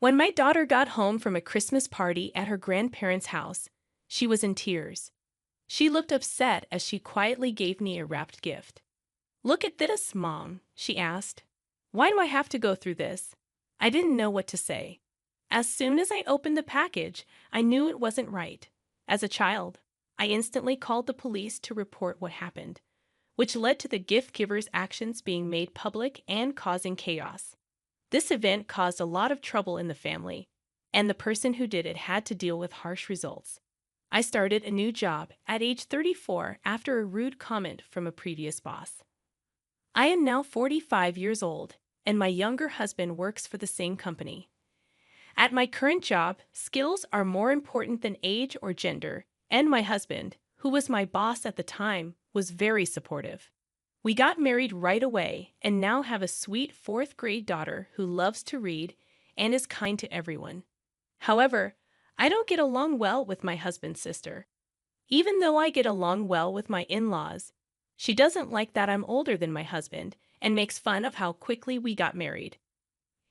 When my daughter got home from a Christmas party at her grandparents' house, she was in tears. She looked upset as she quietly gave me a wrapped gift. "Look at this, Mom," she asked. "Why do I have to go through this?" I didn't know what to say. As soon as I opened the package, I knew it wasn't right. As a child, I instantly called the police to report what happened, which led to the gift giver's actions being made public and causing chaos. This event caused a lot of trouble in the family, and the person who did it had to deal with harsh results. I started a new job at age 34 after a rude comment from a previous boss. I am now 45 years old, and my younger husband works for the same company. At my current job, skills are more important than age or gender, and my husband, who was my boss at the time, was very supportive. We got married right away and now have a sweet fourth-grade daughter who loves to read and is kind to everyone. However, I don't get along well with my husband's sister. Even though I get along well with my in-laws, she doesn't like that I'm older than my husband and makes fun of how quickly we got married.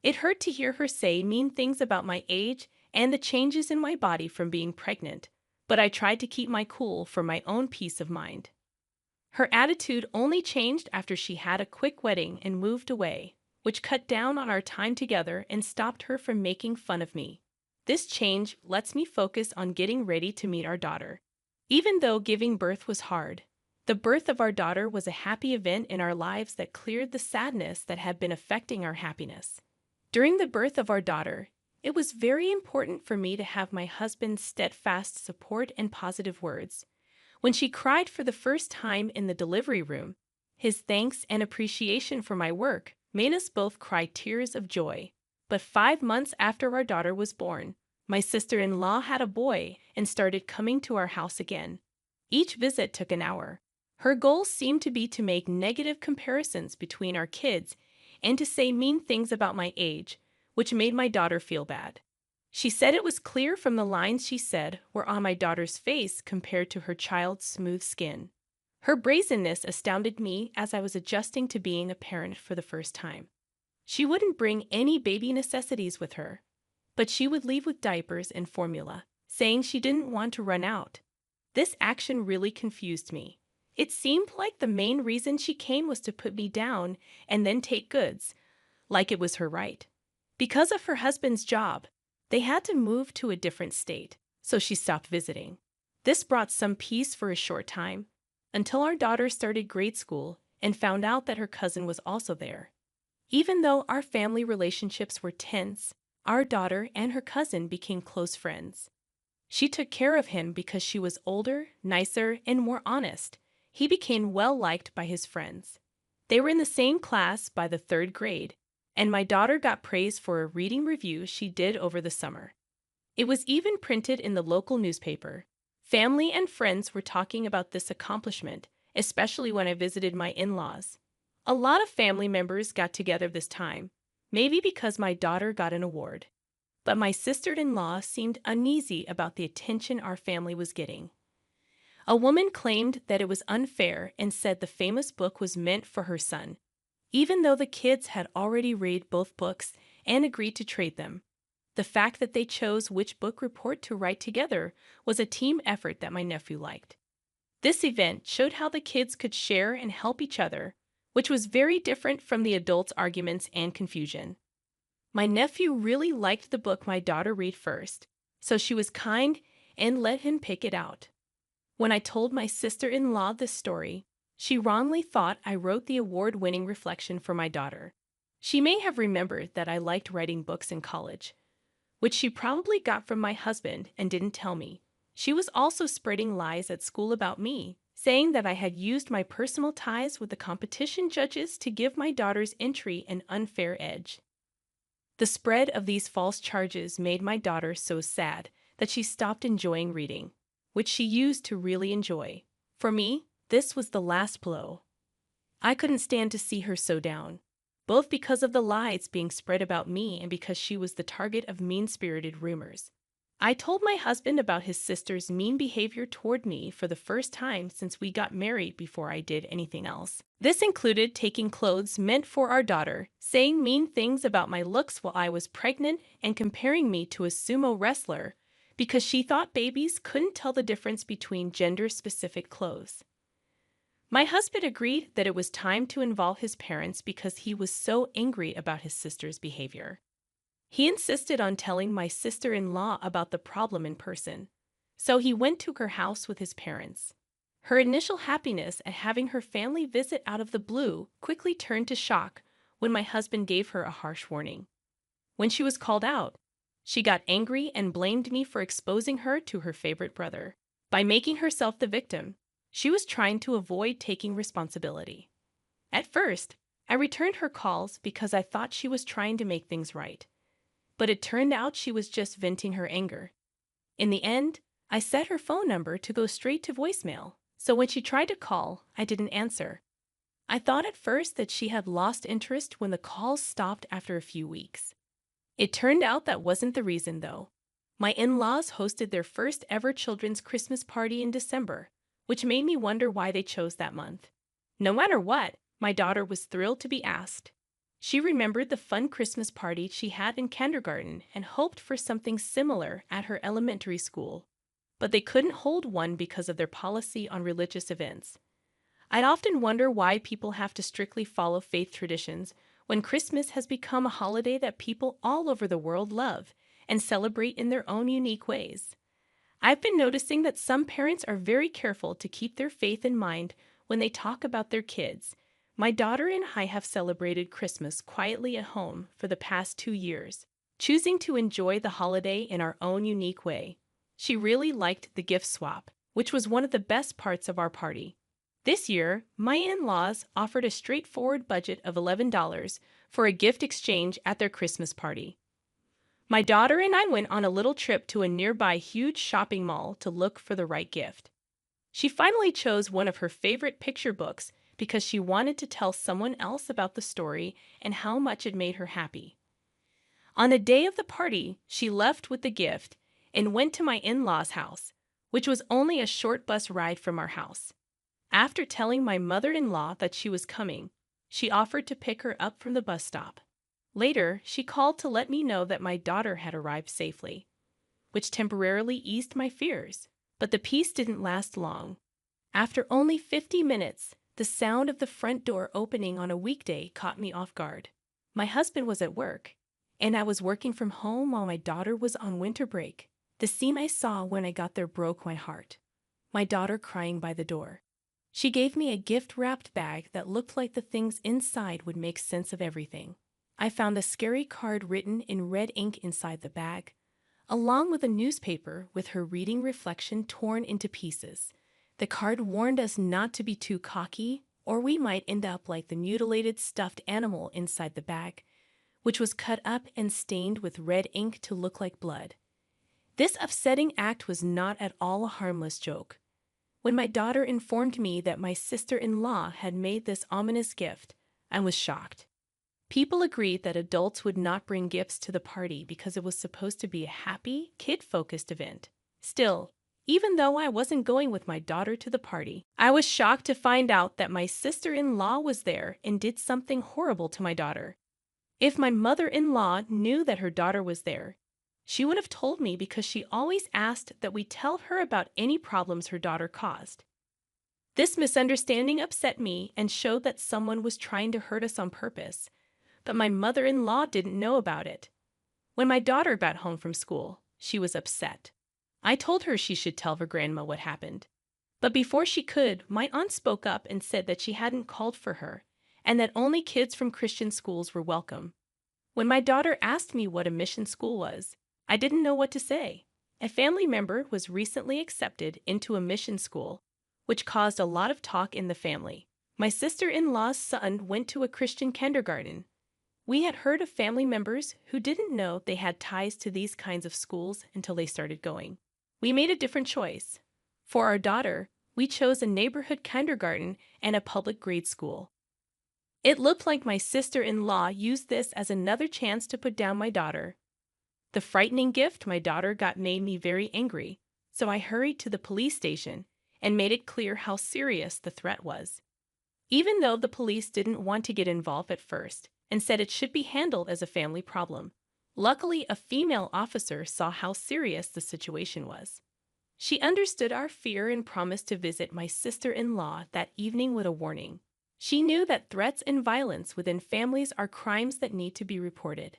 It hurt to hear her say mean things about my age and the changes in my body from being pregnant, but I tried to keep my cool for my own peace of mind. Her attitude only changed after she had a quick wedding and moved away, which cut down on our time together and stopped her from making fun of me. This change lets me focus on getting ready to meet our daughter. Even though giving birth was hard, the birth of our daughter was a happy event in our lives that cleared the sadness that had been affecting our happiness. During the birth of our daughter, it was very important for me to have my husband's steadfast support and positive words. When she cried for the first time in the delivery room, his thanks and appreciation for my work made us both cry tears of joy. But 5 months after our daughter was born, my sister-in-law had a boy and started coming to our house again. Each visit took an hour. Her goal seemed to be to make negative comparisons between our kids and to say mean things about my age, which made my daughter feel bad. She said it was clear from the lines she said were on my daughter's face compared to her child's smooth skin. Her brazenness astounded me as I was adjusting to being a parent for the first time. She wouldn't bring any baby necessities with her, but she would leave with diapers and formula, saying she didn't want to run out. This action really confused me. It seemed like the main reason she came was to put me down and then take goods, like it was her right. Because of her husband's job, they had to move to a different state, so she stopped visiting. This brought some peace for a short time, until our daughter started grade school and found out that her cousin was also there. Even though our family relationships were tense, our daughter and her cousin became close friends. She took care of him because she was older, nicer, and more honest. He became well-liked by his friends. They were in the same class by the 3rd grade, and my daughter got praise for a reading review she did over the summer. It was even printed in the local newspaper. Family and friends were talking about this accomplishment, especially when I visited my in-laws. A lot of family members got together this time, maybe because my daughter got an award. But my sister-in-law seemed uneasy about the attention our family was getting. A woman claimed that it was unfair and said the famous book was meant for her son, even though the kids had already read both books and agreed to trade them. The fact that they chose which book report to write together was a team effort that my nephew liked. This event showed how the kids could share and help each other, which was very different from the adults' arguments and confusion. My nephew really liked the book my daughter read first, so she was kind and let him pick it out. When I told my sister-in-law this story, she wrongly thought I wrote the award-winning reflection for my daughter. She may have remembered that I liked writing books in college, which she probably got from my husband and didn't tell me. She was also spreading lies at school about me, saying that I had used my personal ties with the competition judges to give my daughter's entry an unfair edge. The spread of these false charges made my daughter so sad that she stopped enjoying reading, which she used to really enjoy. For me, this was the last blow. I couldn't stand to see her so down, both because of the lies being spread about me and because she was the target of mean-spirited rumors. I told my husband about his sister's mean behavior toward me for the first time since we got married before I did anything else. This included taking clothes meant for our daughter, saying mean things about my looks while I was pregnant, and comparing me to a sumo wrestler because she thought babies couldn't tell the difference between gender-specific clothes. My husband agreed that it was time to involve his parents because he was so angry about his sister's behavior. He insisted on telling my sister-in-law about the problem in person, so he went to her house with his parents. Her initial happiness at having her family visit out of the blue quickly turned to shock when my husband gave her a harsh warning. When she was called out, she got angry and blamed me for exposing her to her favorite brother. By making herself the victim, she was trying to avoid taking responsibility. At first, I returned her calls because I thought she was trying to make things right. But it turned out she was just venting her anger. In the end, I set her phone number to go straight to voicemail, so when she tried to call, I didn't answer. I thought at first that she had lost interest when the calls stopped after a few weeks. It turned out that wasn't the reason, though. My in-laws hosted their first ever children's Christmas party in December, which made me wonder why they chose that month. No matter what, my daughter was thrilled to be asked. She remembered the fun Christmas party she had in kindergarten and hoped for something similar at her elementary school. But they couldn't hold one because of their policy on religious events. I'd often wonder why people have to strictly follow faith traditions when Christmas has become a holiday that people all over the world love and celebrate in their own unique ways. I've been noticing that some parents are very careful to keep their faith in mind when they talk about their kids. My daughter and I have celebrated Christmas quietly at home for the past 2 years, choosing to enjoy the holiday in our own unique way. She really liked the gift swap, which was one of the best parts of our party. This year, my in-laws offered a straightforward budget of $11 for a gift exchange at their Christmas party. My daughter and I went on a little trip to a nearby huge shopping mall to look for the right gift. She finally chose one of her favorite picture books because she wanted to tell someone else about the story and how much it made her happy. On the day of the party, she left with the gift and went to my in-laws' house, which was only a short bus ride from our house. After telling my mother-in-law that she was coming, she offered to pick her up from the bus stop. Later, she called to let me know that my daughter had arrived safely, which temporarily eased my fears. But the peace didn't last long. After only 50 minutes, the sound of the front door opening on a weekday caught me off guard. My husband was at work, and I was working from home while my daughter was on winter break. The scene I saw when I got there broke my heart. My daughter crying by the door. She gave me a gift-wrapped bag that looked like the things inside would make sense of everything. I found a scary card written in red ink inside the bag, along with a newspaper with her reading reflection torn into pieces. The card warned us not to be too cocky, or we might end up like the mutilated stuffed animal inside the bag, which was cut up and stained with red ink to look like blood. This upsetting act was not at all a harmless joke. When my daughter informed me that my sister-in-law had made this ominous gift, I was shocked. People agreed that adults would not bring gifts to the party because it was supposed to be a happy, kid-focused event. Still, even though I wasn't going with my daughter to the party, I was shocked to find out that my sister-in-law was there and did something horrible to my daughter. If my mother-in-law knew that her daughter was there, she would have told me because she always asked that we tell her about any problems her daughter caused. This misunderstanding upset me and showed that someone was trying to hurt us on purpose, but my mother-in-law didn't know about it. When my daughter got home from school, she was upset. I told her she should tell her grandma what happened. But before she could, my aunt spoke up and said that she hadn't called for her, and that only kids from Christian schools were welcome. When my daughter asked me what a mission school was, I didn't know what to say. A family member was recently accepted into a mission school, which caused a lot of talk in the family. My sister-in-law's son went to a Christian kindergarten. We had heard of family members who didn't know they had ties to these kinds of schools until they started going. We made a different choice. For our daughter, we chose a neighborhood kindergarten and a public grade school. It looked like my sister-in-law used this as another chance to put down my daughter. The frightening gift my daughter got made me very angry, so I hurried to the police station and made it clear how serious the threat was. Even though the police didn't want to get involved at first and said it should be handled as a family problem, luckily a female officer saw how serious the situation was. She understood our fear and promised to visit my sister-in-law that evening with a warning. She knew that threats and violence within families are crimes that need to be reported.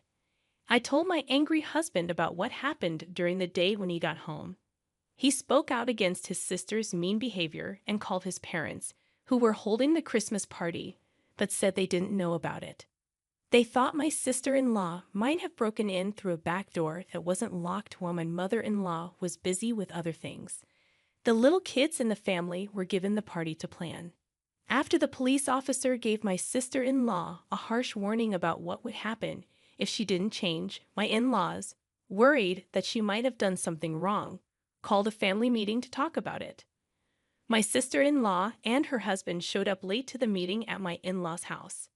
I told my angry husband about what happened during the day when he got home. He spoke out against his sister's mean behavior and called his parents, who were holding the Christmas party, but said they didn't know about it. They thought my sister-in-law might have broken in through a back door that wasn't locked while my mother-in-law was busy with other things. The little kids in the family were given the party to plan. After the police officer gave my sister-in-law a harsh warning about what would happen if she didn't change, my in-laws, worried that she might have done something wrong, called a family meeting to talk about it. My sister-in-law and her husband showed up late to the meeting at my in-laws' house.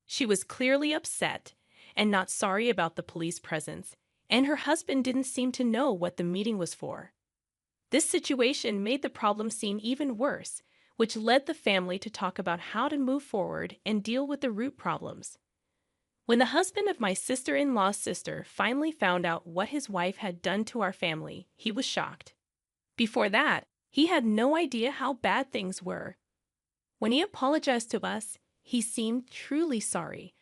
She was clearly upset and not sorry about the police presence, and her husband didn't seem to know what the meeting was for. This situation made the problem seem even worse, which led the family to talk about how to move forward and deal with the root problems. When the husband of my sister-in-law's sister finally found out what his wife had done to our family, he was shocked. Before that, he had no idea how bad things were. When he apologized to us, he seemed truly sorry,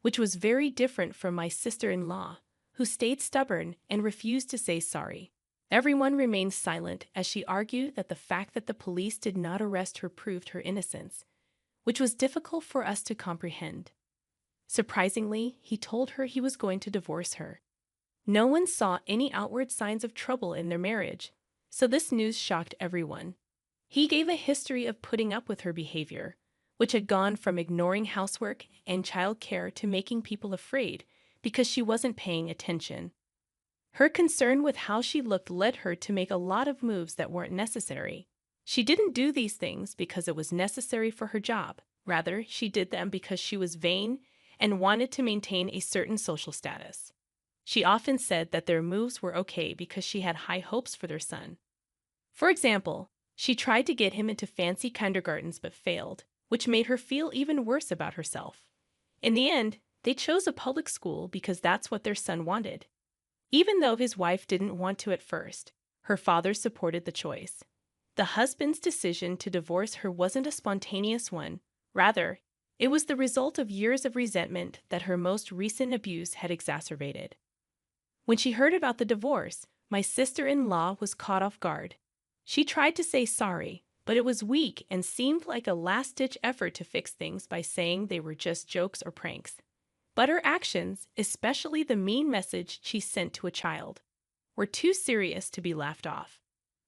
which was very different from my sister-in-law, who stayed stubborn and refused to say sorry. Everyone remained silent as she argued that the fact that the police did not arrest her proved her innocence, which was difficult for us to comprehend. Surprisingly, he told her he was going to divorce her. No one saw any outward signs of trouble in their marriage, so this news shocked everyone. He gave a history of putting up with her behavior, which had gone from ignoring housework and child care to making people afraid because she wasn't paying attention. Her concern with how she looked led her to make a lot of moves that weren't necessary. She didn't do these things because it was necessary for her job. Rather, she did them because she was vain and wanted to maintain a certain social status. She often said that their moves were okay because she had high hopes for their son. For example, she tried to get him into fancy kindergartens but failed, which made her feel even worse about herself. In the end, they chose a public school because that's what their son wanted. Even though his wife didn't want to at first, her father supported the choice. The husband's decision to divorce her wasn't a spontaneous one. Rather, it was the result of years of resentment that her most recent abuse had exacerbated. When she heard about the divorce, my sister-in-law was caught off guard. She tried to say sorry, but it was weak and seemed like a last-ditch effort to fix things by saying they were just jokes or pranks. But her actions, especially the mean message she sent to a child, were too serious to be laughed off.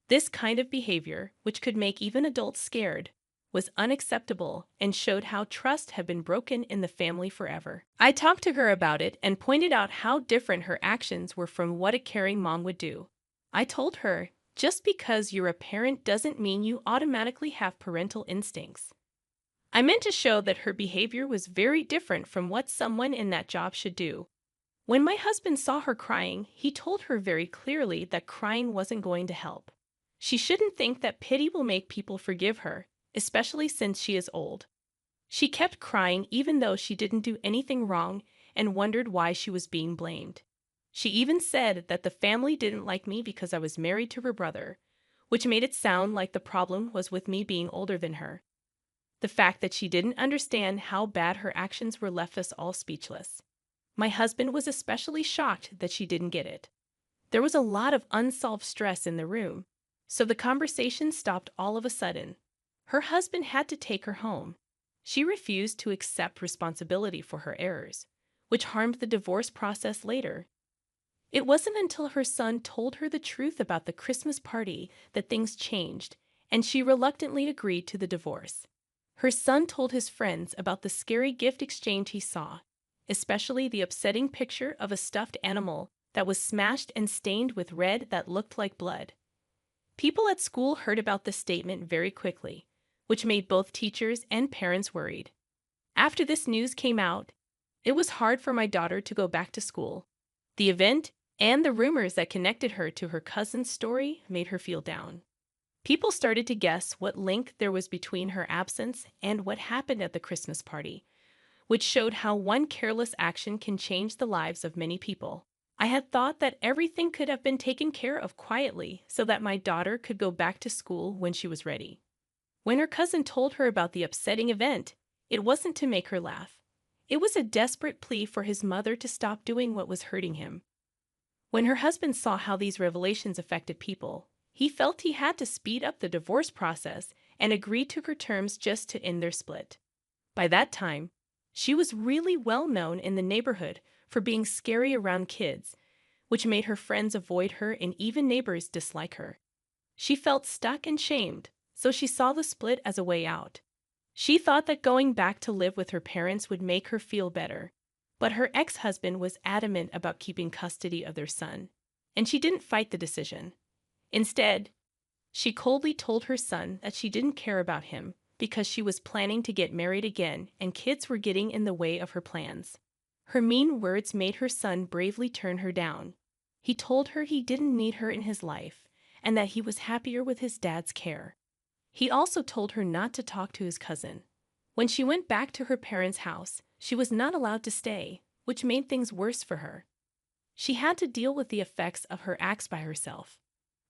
This kind of behavior, which could make even adults scared, was unacceptable and showed how trust had been broken in the family forever. I talked to her about it and pointed out how different her actions were from what a caring mom would do. I told her, just because you're a parent doesn't mean you automatically have parental instincts. I meant to show that her behavior was very different from what someone in that job should do. When my husband saw her crying, he told her very clearly that crying wasn't going to help. She shouldn't think that pity will make people forgive her, especially since she is old. She kept crying even though she didn't do anything wrong and wondered why she was being blamed. She even said that the family didn't like me because I was married to her brother, which made it sound like the problem was with me being older than her. The fact that she didn't understand how bad her actions were left us all speechless. My husband was especially shocked that she didn't get it. There was a lot of unsolved stress in the room, so the conversation stopped all of a sudden. Her husband had to take her home. She refused to accept responsibility for her errors, which harmed the divorce process later. It wasn't until her son told her the truth about the Christmas party that things changed, and she reluctantly agreed to the divorce. Her son told his friends about the scary gift exchange he saw, especially the upsetting picture of a stuffed animal that was smashed and stained with red that looked like blood. People at school heard about this statement very quickly, which made both teachers and parents worried. After this news came out, it was hard for my daughter to go back to school. The event And the rumors that connected her to her cousin's story made her feel down. People started to guess what link there was between her absence and what happened at the Christmas party, which showed how one careless action can change the lives of many people. I had thought that everything could have been taken care of quietly so that my daughter could go back to school when she was ready. When her cousin told her about the upsetting event, it wasn't to make her laugh. It was a desperate plea for his mother to stop doing what was hurting him. When her husband saw how these revelations affected people, he felt he had to speed up the divorce process and agreed to her terms just to end their split. By that time, she was really well known in the neighborhood for being scary around kids, which made her friends avoid her and even neighbors dislike her. She felt stuck and shamed, so she saw the split as a way out. She thought that going back to live with her parents would make her feel better, but her ex-husband was adamant about keeping custody of their son, and she didn't fight the decision. Instead, she coldly told her son that she didn't care about him because she was planning to get married again and kids were getting in the way of her plans. Her mean words made her son bravely turn her down. He told her he didn't need her in his life and that he was happier with his dad's care. He also told her not to talk to his cousin. When she went back to her parents' house, she was not allowed to stay, which made things worse for her. She had to deal with the effects of her acts by herself.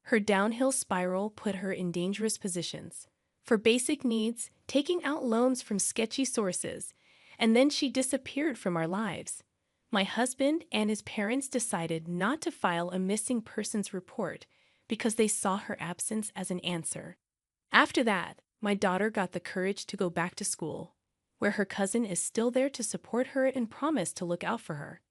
Her downhill spiral put her in dangerous positions. For basic needs, taking out loans from sketchy sources, and then she disappeared from our lives. My husband and his parents decided not to file a missing persons report because they saw her absence as an answer. After that, my daughter got the courage to go back to school, where her cousin is still there to support her and promised to look out for her.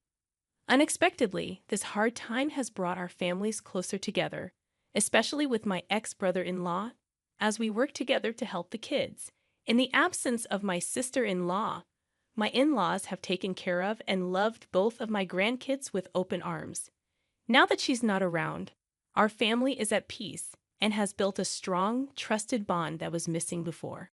Unexpectedly, this hard time has brought our families closer together, especially with my ex-brother-in-law, as we work together to help the kids. In the absence of my sister-in-law, my in-laws have taken care of and loved both of my grandkids with open arms. Now that she's not around, our family is at peace and has built a strong, trusted bond that was missing before.